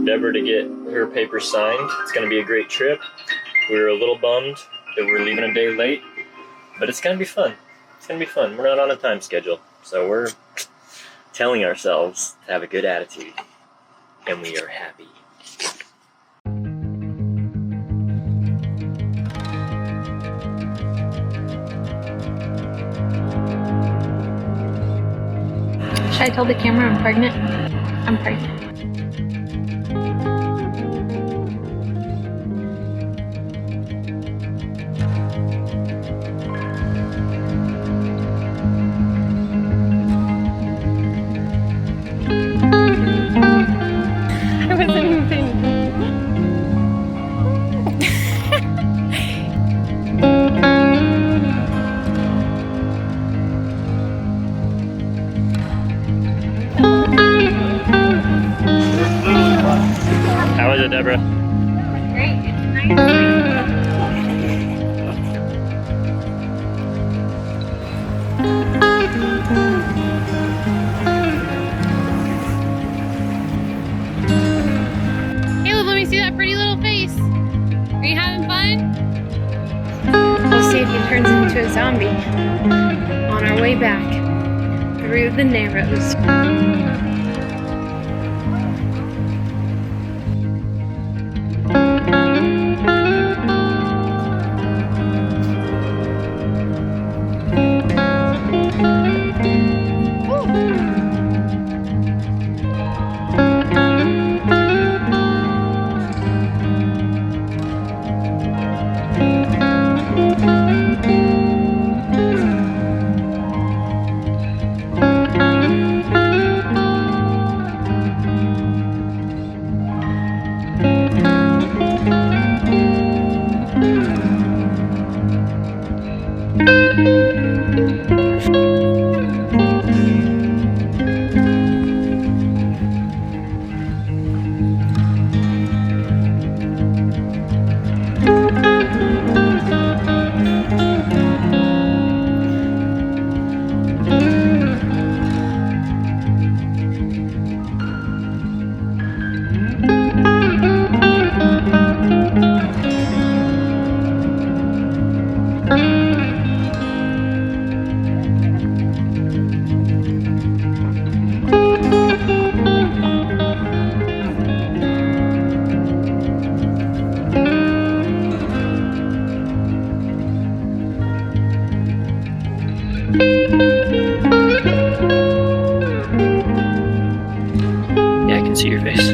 Deborah to get her papers signed. It's going to be a great trip. We were a little bummed that we're leaving a day late, but it's going to be fun. It's going to be fun. We're not on a time schedule, so we're telling ourselves to have a good attitude, and we are happy. Should I tell the camera I'm pregnant? I'm pregnant. I wasn't even paying attention. How was it, Deborah? Great. It's nice. Caleb, let me see that pretty little face. Are you having fun? We'll see if he turns into a zombie on our way back through the Narrows. Yeah, I can see your face.